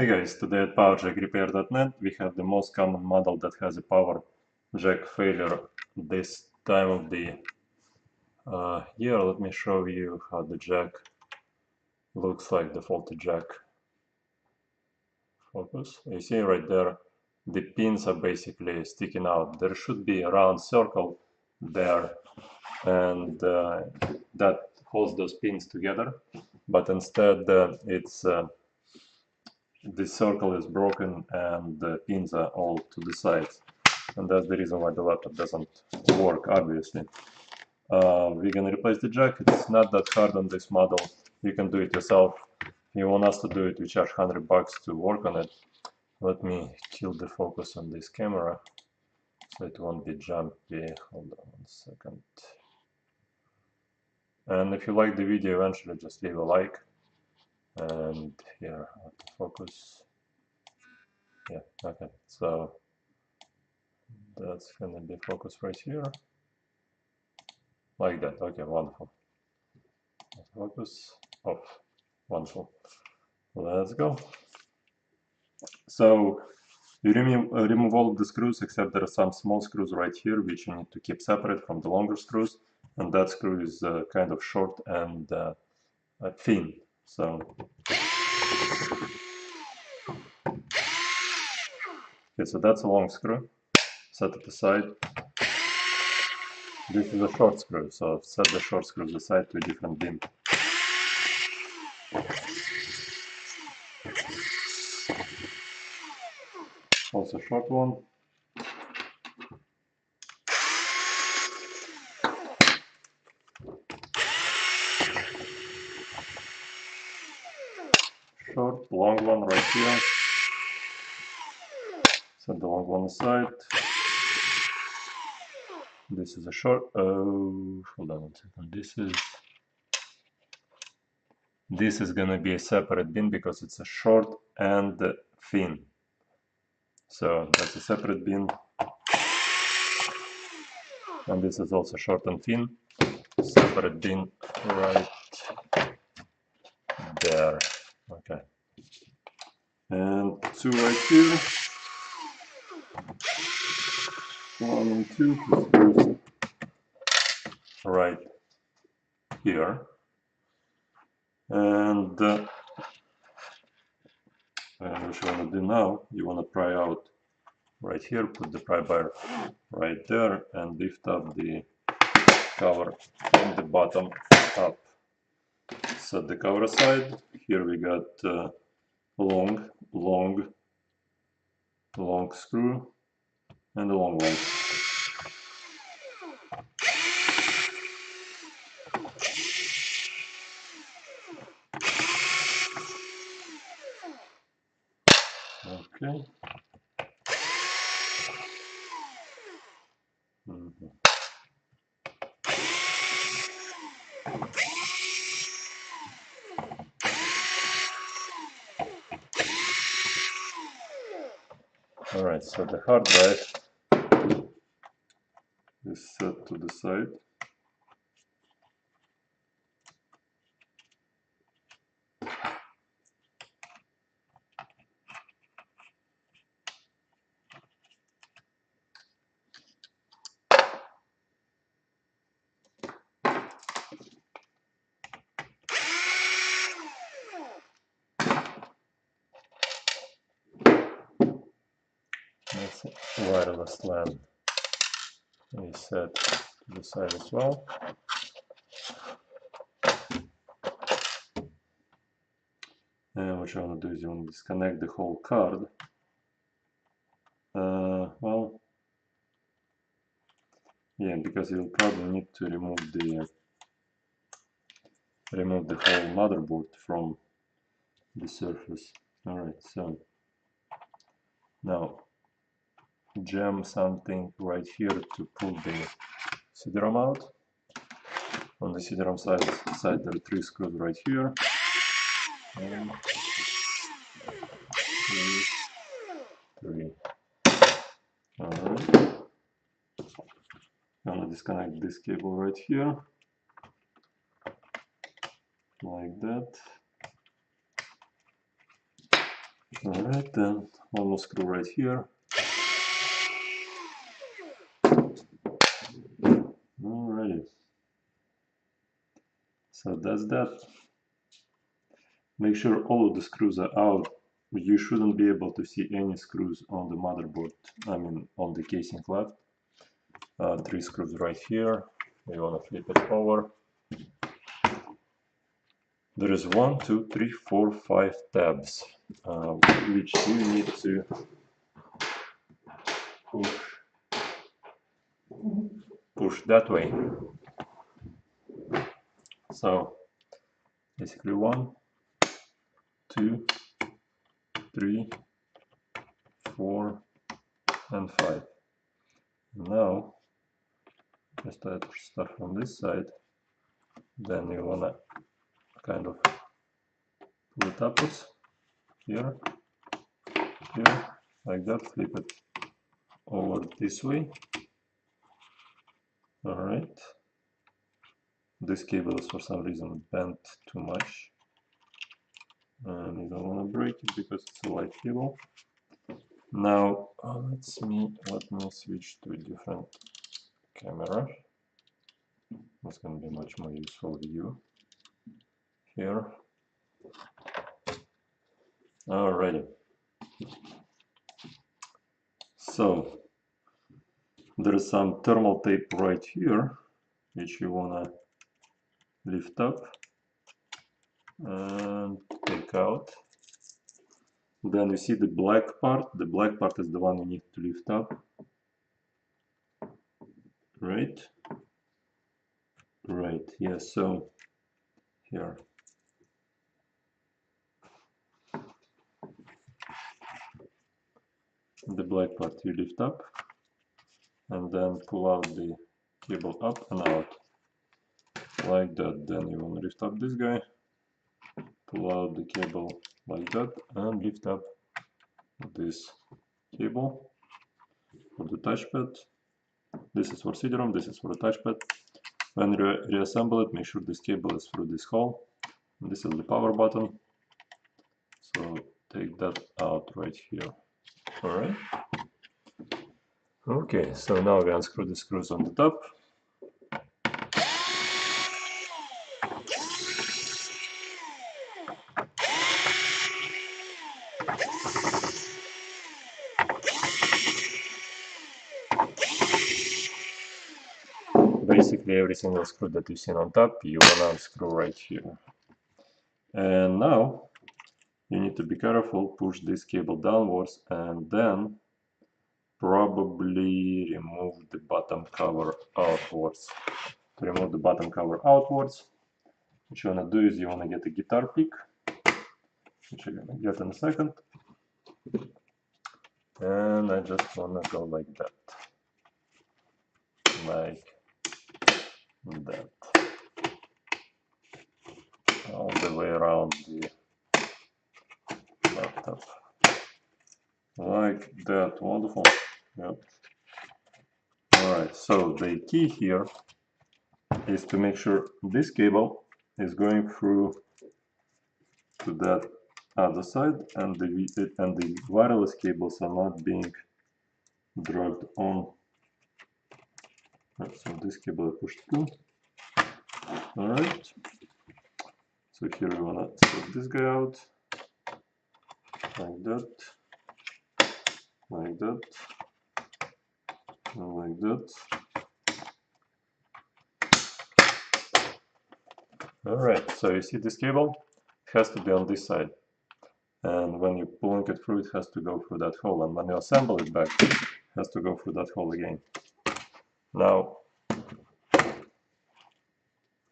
Hey guys, today at PowerJackRepair.net we have the most common model that has a power jack failure this time of the year. Let me show you how the jack looks like, the faulty jack. Focus. You see right there, the pins are basically sticking out. There should be a round circle there and that holds those pins together, but instead the circle is broken and the pins are all to the sides, and that's the reason why the laptop doesn't work, obviously. We're gonna replace the jack. It's not that hard on this model. You can do it yourself. If you want us to do it, we charge $100 to work on it. Let me tilt the focus on this camera so it won't be jumpy. Hold on 1 second. And if you like the video, eventually just leave a like. And here, focus. Yeah, okay. So that's gonna be focused right here. Like that. Okay, wonderful. Focus off. Wonderful. Let's go. So you remove all of the screws, except there are some small screws right here which you need to keep separate from the longer screws, and that screw is kind of short and thin. So okay, so that's a long screw. Set it aside. This is a short screw, so set the short screws aside to a different bin. Also short one. Short, long one right here. Set the long one aside. This is a short. Oh, hold on 1 second. This is gonna be a separate bin because it's a short and thin. So that's a separate bin. And this is also short and thin. Separate bin right there. Okay. And two right here. 1 and 2 screws right here. And what you want to do now, you want to pry out right here, put the pry bar right there, and lift up the cover from the bottom up. Set the cover aside. Here we got long screw and a long one. Okay. All right, so the hard drive is set to the side. That's a wireless LAN is set to the side as well. And what you want to do is you want to disconnect the whole card. Well, yeah, because you'll probably need to remove the whole motherboard from the surface. All right, so now jam something right here to pull the CD-ROM out. On the CD-ROM side there are 3 screws right here. 1, 2, 3. Alright. I'm gonna disconnect this cable right here. Like that. Alright, then one more screw right here. Alrighty. So that's that. Make sure all of the screws are out. You shouldn't be able to see any screws on the motherboard, I mean on the casing left. 3 screws right here. You want to flip it over. There is 1, 2, 3, 4, 5 tabs, which you need to push that way. So basically 1, 2, 3, 4, and 5. Now just start from this side. Then you wanna kind of pull it upwards here, here, like that. Flip it over this way. All right. This cable is for some reason bent too much, and you don't want to break it because it's a light cable. Now let me switch to a different camera. It's going to be much more useful view here. Alrighty. So there is some thermal tape right here, which you want to lift up and take out. Then you see the black part. The black part is the one you need to lift up. Right? Right, yes, yeah, so here. The black part you lift up and then pull out the cable up and out. Like that. Then you want to lift up this guy, pull out the cable like that, and lift up this cable for the touchpad. This is for CD-ROM, this is for the touchpad. When you reassemble it, make sure this cable is through this hole. And this is the power button. So take that out right here. Alright. Okay, so now we unscrew the screws on the top. Basically every single screw that you've seen on top, you want to unscrew right here. And now you need to be careful, push this cable downwards and then probably remove the bottom cover outwards. To remove the bottom cover outwards, what you want to do is you want to get a guitar pick, which you're going to get in a second. And I just want to go like that. Like that. All the way around the laptop. Like that. Wonderful. Yep. Alright, so the key here is to make sure this cable is going through to that other side and the wireless cables are not being dragged on. Right, so this cable is pushed through. Alright. So here we want to set this guy out. Like that. Like that. And like that. Alright, so you see this cable? It has to be on this side. And when you're pulling it through, it has to go through that hole. And when you assemble it back, it has to go through that hole again. Now,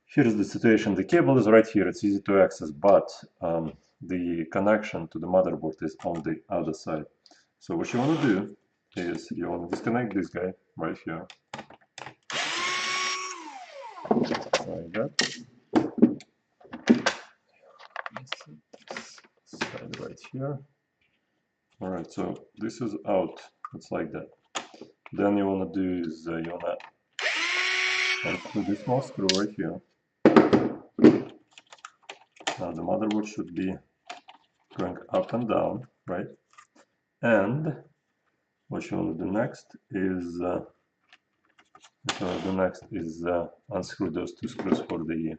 here's the situation. The cable is right here. It's easy to access, but the connection to the motherboard is on the other side. So what you want to do is you want to disconnect this guy right here. Like that. Side right here. Alright, so this is out. It's like that. Then you want to do is you want to unscrew this small screw right here. Now the motherboard should be going up and down right? And what you want to do next is unscrew those two screws for the hinge.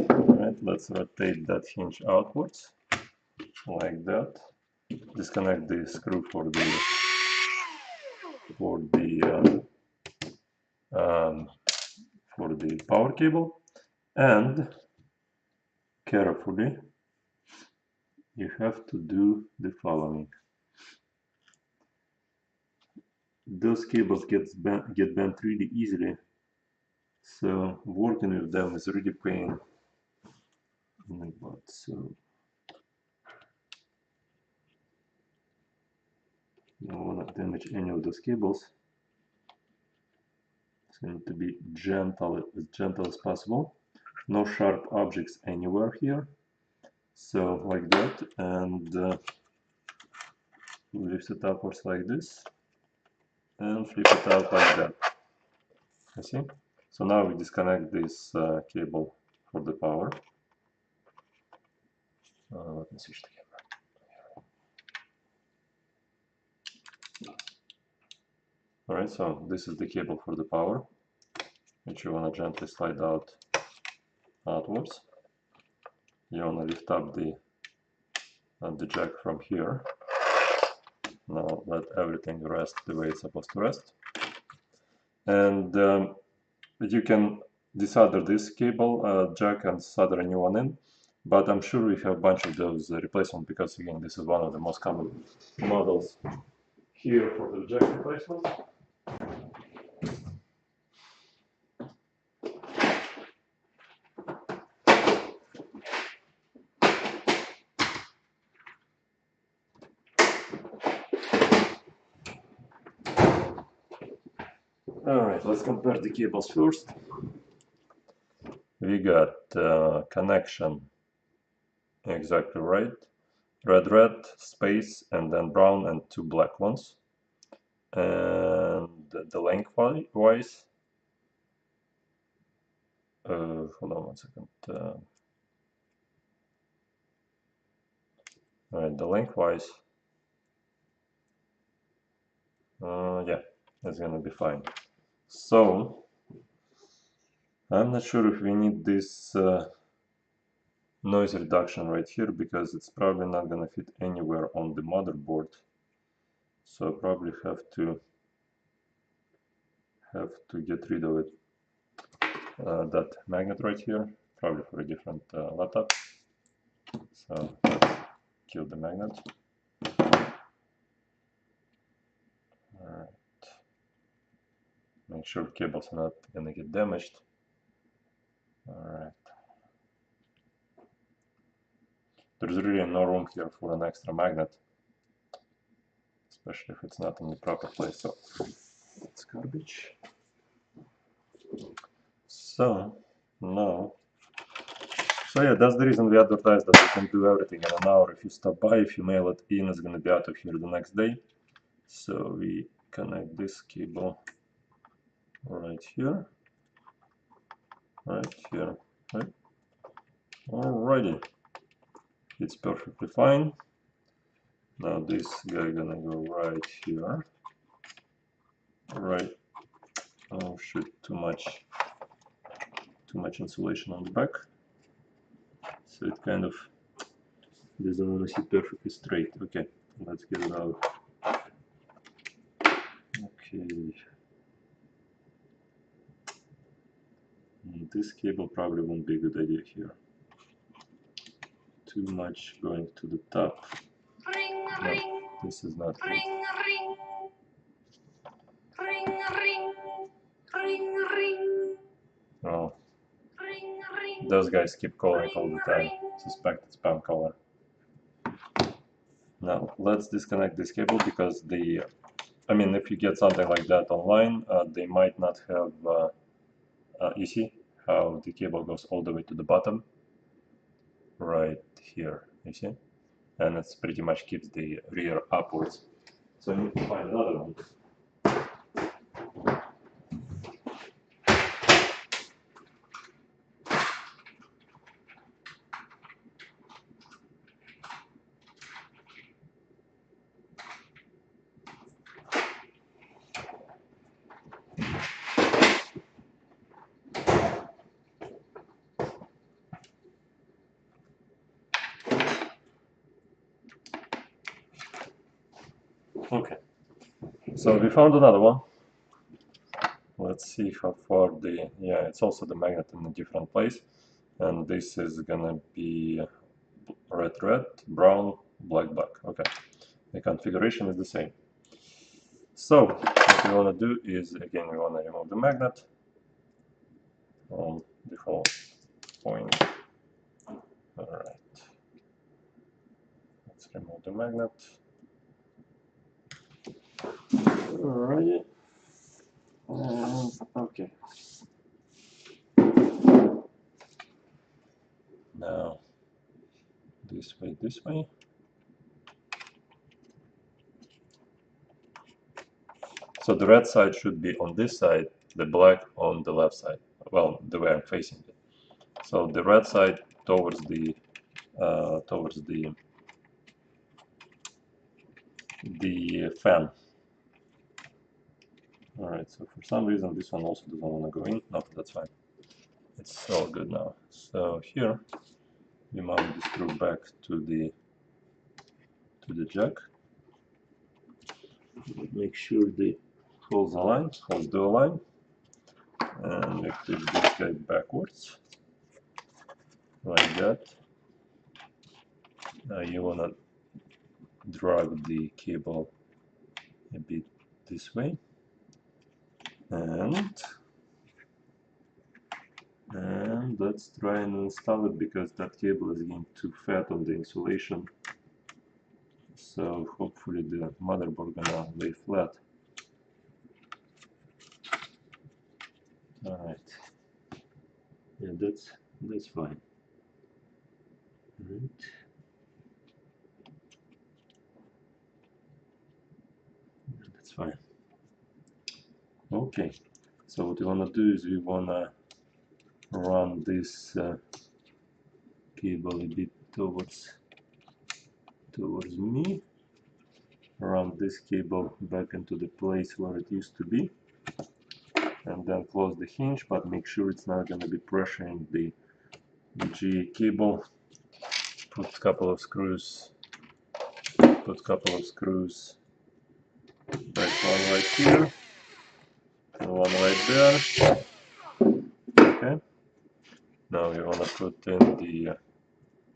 Alright, let's rotate that hinge outwards like that. Disconnect the screw for the power cable, and carefully you have to do the following. Those cables get bent really easily, so working with them is really pain in the butt. So you don't want to damage any of those cables. So you need to be as gentle as possible. No sharp objects anywhere here. So like that, and lift it upwards like this, and flip it out like that. You see? So now we disconnect this cable for the power. Let me switch the camera. Alright, so this is the cable for the power, which you want to gently slide outwards. You want to lift up the jack from here. Now let everything rest the way it's supposed to rest. And you can desolder this cable jack and solder a new one in, but I'm sure we have a bunch of those replacements, because again, this is one of the most common models here for the jack replacement. Alright, let's compare the cables first. We got connection exactly right. Red, space, and then brown, and two black ones. And the lengthwise, hold on 1 second. Alright, the lengthwise, yeah, it's gonna be fine. So I'm not sure if we need this noise reduction right here, because it's probably not gonna fit anywhere on the motherboard. So I probably have to get rid of it. That magnet right here, probably for a different laptop. So let's kill the magnet. Alright. Make sure cables are not gonna get damaged. Alright. There's really no room here for an extra magnet, especially if it's not in the proper place. So it's garbage. So now, yeah, that's the reason we advertise that we can do everything in an hour. If you stop by, if you mail it in, it's gonna be out of here the next day. So we connect this cable right here, right? Alrighty, it's perfectly fine. Now this guy gonna go right here, right? Oh shit, too much insulation on the back, so it kind of doesn't want to sit perfectly straight. Okay, let's get it out. Okay, this cable probably won't be a good idea here. Too much going to the top. No, this is not good. Oh, those guys keep calling all the time. Suspected spam caller. Now let's disconnect this cable, because if you get something like that online, they might not have. You see how the cable goes all the way to the bottom, right here. You see, and it's pretty much keeps the rear upwards. So I need to find another one. Okay, so we found another one. Let's see how far yeah, it's also the magnet in a different place. And this is gonna be red, red, brown, black, black. Okay, the configuration is the same. So what we want to do is, again, we want to remove the magnet on the whole point. All right, let's remove the magnet. Alright, okay. Now this way, this way. So the red side should be on this side, the black on the left side. Well, the way I'm facing it. So the red side towards the fan. All right. So for some reason this one also doesn't want to go in. No, that's fine. It's all good now. So here we mount the screw back to the jack. Make sure the holes align, holes do align. And we push this guy backwards, like that. Now you want to drag the cable a bit this way, and let's try and install it, because that cable is getting too fat on the insulation. So hopefully the motherboard gonna lay flat. All right, yeah, that's fine. All right. That's fine. Okay, so what we wanna do is we wanna run this cable a bit towards me, run this cable back into the place where it used to be, and then close the hinge, but make sure it's not going to be pressuring the VGA cable. Put a couple of screws, right, one right here and one right there. Okay, now we want to put in the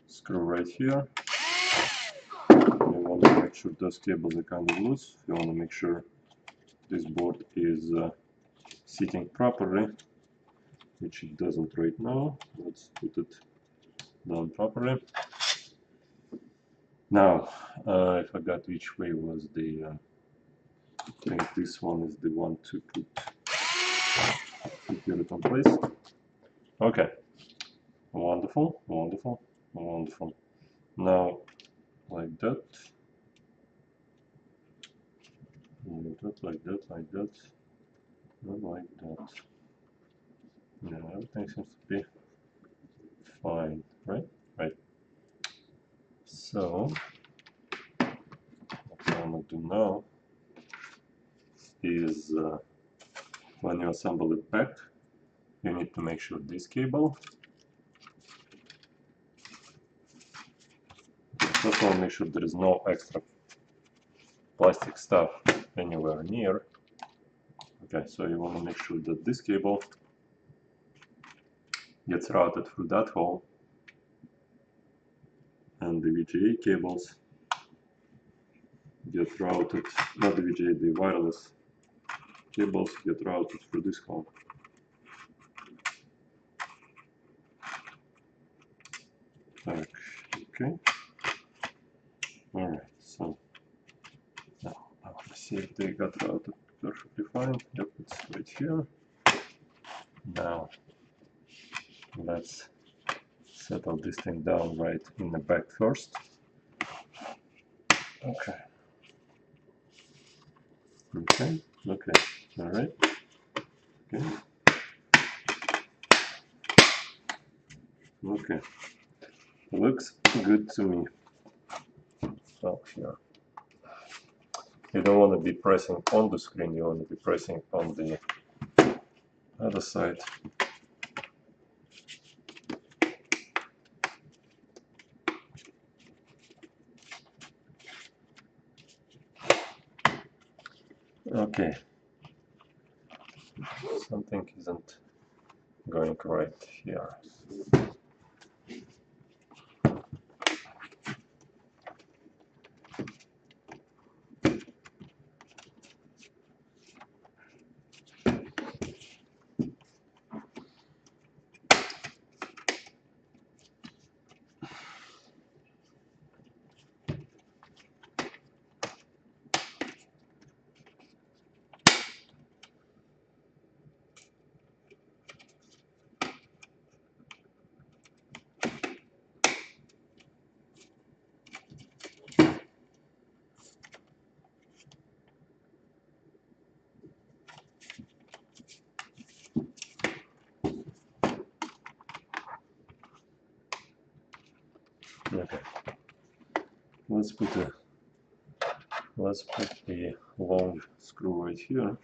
screw right here. We want to make sure those cables are kind of loose. We want to make sure this board is sitting properly, which it doesn't right now. Let's put it down properly. Now, I forgot which way was the, I think this one is the one to put secure it in place. Okay, wonderful, wonderful, wonderful. Now, like that, like that, like that, like that, not like that. Yeah, everything seems to be fine, right? Right. So, what I'm going to do now is when you assemble it back, you need to make sure this cable, first of all, make sure there is no extra plastic stuff anywhere near. Okay, so you want to make sure that this cable gets routed through that hole, and the VGA cables get routed, not the VGA, the wireless cables get routed through this hole. Okay. Alright, so now let's see if they got routed perfectly fine. Yep, it's right here. Now let's settle this thing down right in the back first. Okay. Alright. Okay. Looks good to me. So here. You don't want to be pressing on the screen, you want to be pressing on the other side. Okay, something isn't going right here. Okay, let's put the long screw right here.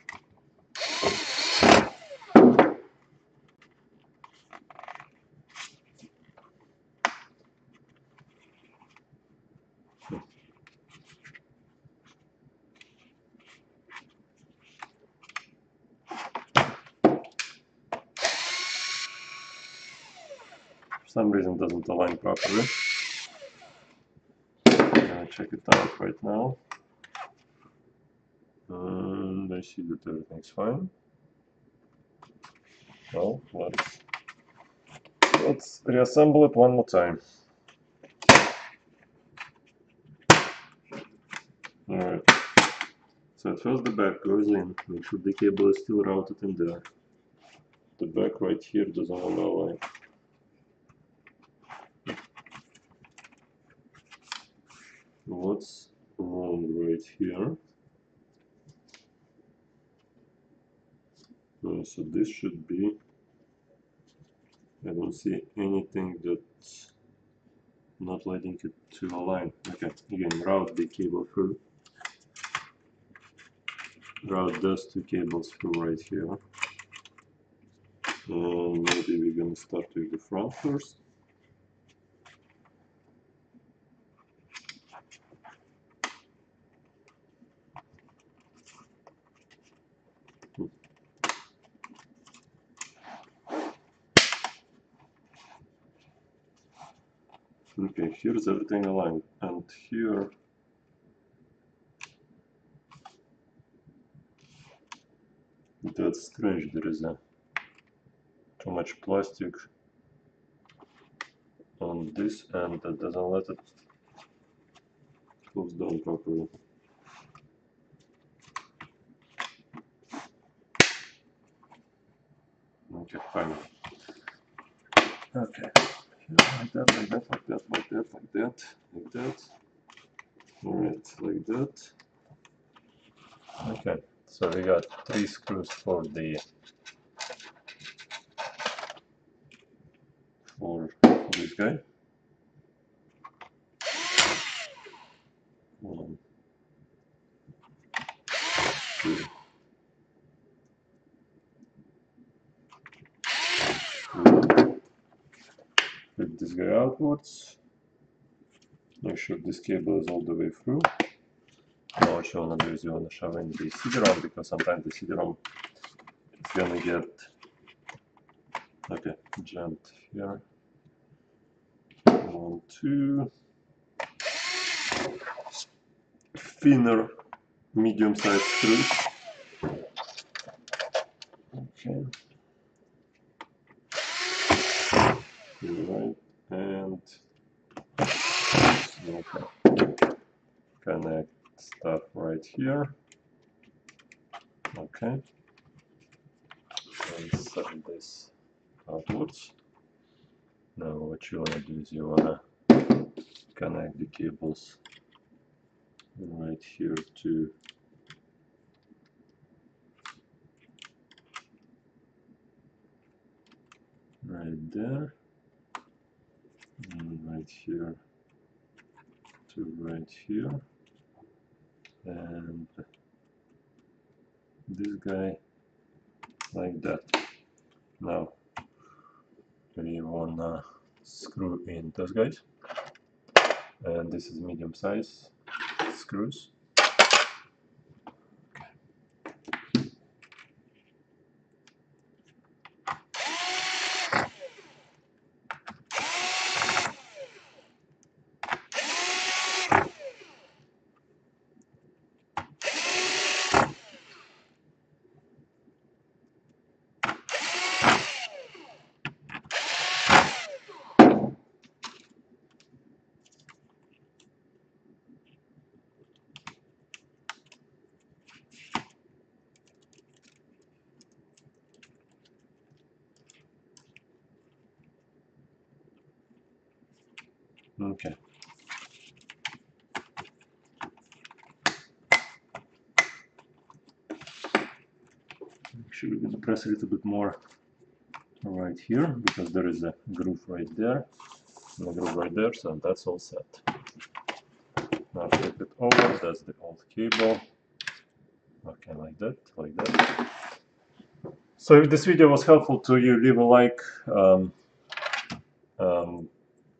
For some reason it doesn't align properly. I'm gonna check it out right now. And I see that everything's fine. Well, let's reassemble it one more time. Alright. So at first the back goes in. Make sure the cable is still routed in there. The back right here doesn't allow line. What's wrong right here? So this should be, I don't see anything that's not letting it to align. Okay, again, route the cable through. Route those two cables through right here. And maybe we're gonna start with the front first. Okay, here's everything aligned, and here that's strange. There is too much plastic on this end that doesn't let it close down properly. Okay, fine. Okay, like that, like that, like that, like that, like that, like that. Alright, like that. Okay, so we got 3 screws for this guy. 1, 2, 3. Flip this guy outwards. Make sure this cable is all the way through. Now what you want to do is you want to shove in the CD-ROM, because sometimes the CD-ROM is gonna get jammed here. 1, 2. Thinner, medium-sized screws. Okay. Right, and okay. Connect stuff right here. Okay. And set this outwards. Now what you wanna do is you wanna connect the cables right here to right there, and right here to right here, and this guy like that. Now we wanna screw in those guys, and this is medium size screws. Okay. Actually, we're going to press a little bit more right here because there is a groove right there and a groove right there, so that's all set. Now flip it over, that's the old cable. Okay, like that, like that. So if this video was helpful to you, leave a like,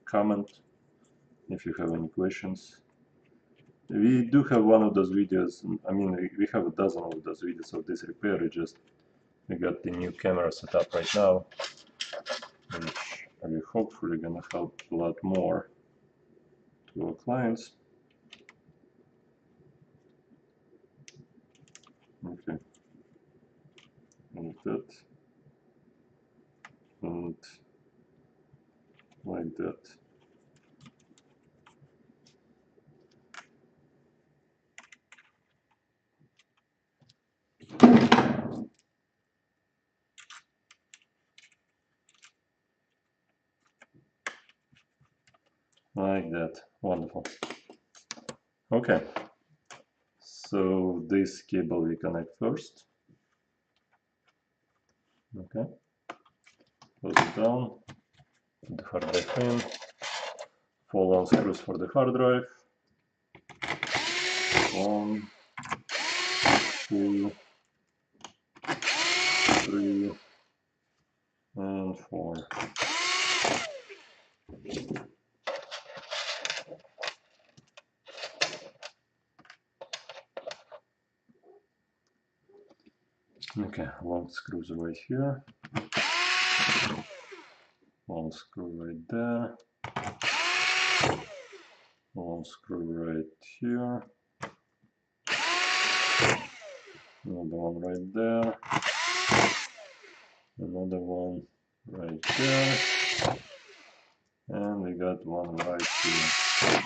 comment if you have any questions. We do have one of those videos, I mean we have a dozen of those videos of this repair. We got the new camera set up right now, which are hopefully gonna help a lot more to our clients. Okay, like that, and like that. Like that. Wonderful. Okay, so this cable we connect first. Okay, close it down, put the hard drive in, 4 long screws for the hard drive. 1, 2, 3, and 4. Okay, long screws right here, long screw right there, long screw right here, another one right there, another one right there, and we got one right here.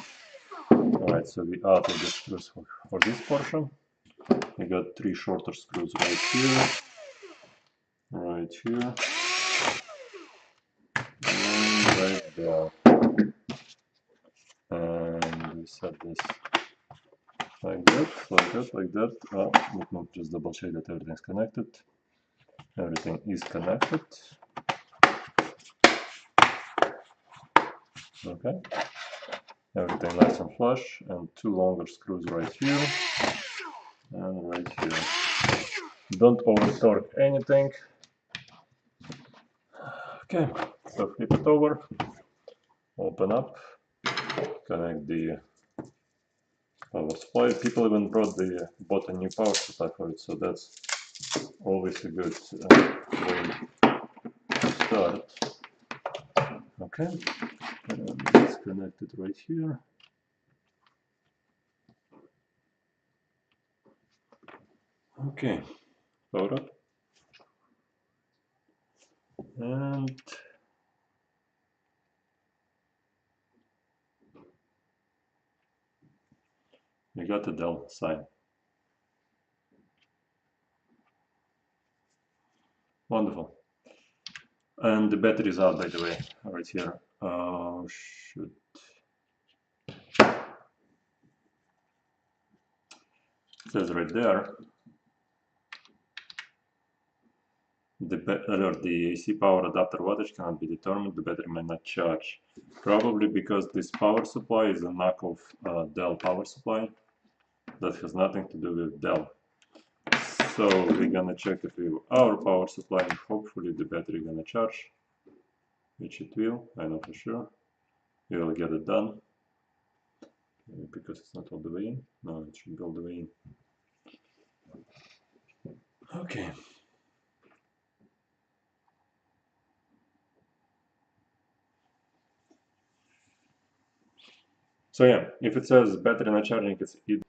Alright, so we added the screws for this portion. We got 3 shorter screws right here, and right there. And we set this like that, like that, like that. Let me just double check that everything is connected. Everything is connected. Okay. Everything nice and flush, and 2 longer screws right here and right here. Don't over torque anything. Okay, so flip it over, open up, connect the power supply. People even bought a new power supply for it, so that's always a good way to start. Okay, and it's connected right here. Okay, power up, and we got the Dell sign. Wonderful. And the battery is out, by the way, right here. Should it says right there. The AC power adapter wattage cannot be determined. The battery may not charge. Probably because this power supply is a knockoff Dell power supply that has nothing to do with Dell. So we're gonna check it with our power supply, and hopefully the battery gonna charge, which it will. I know for sure. We will get it done because it's not all the way in. No, it should be all the way in. Okay. So yeah, if it says battery not charging, it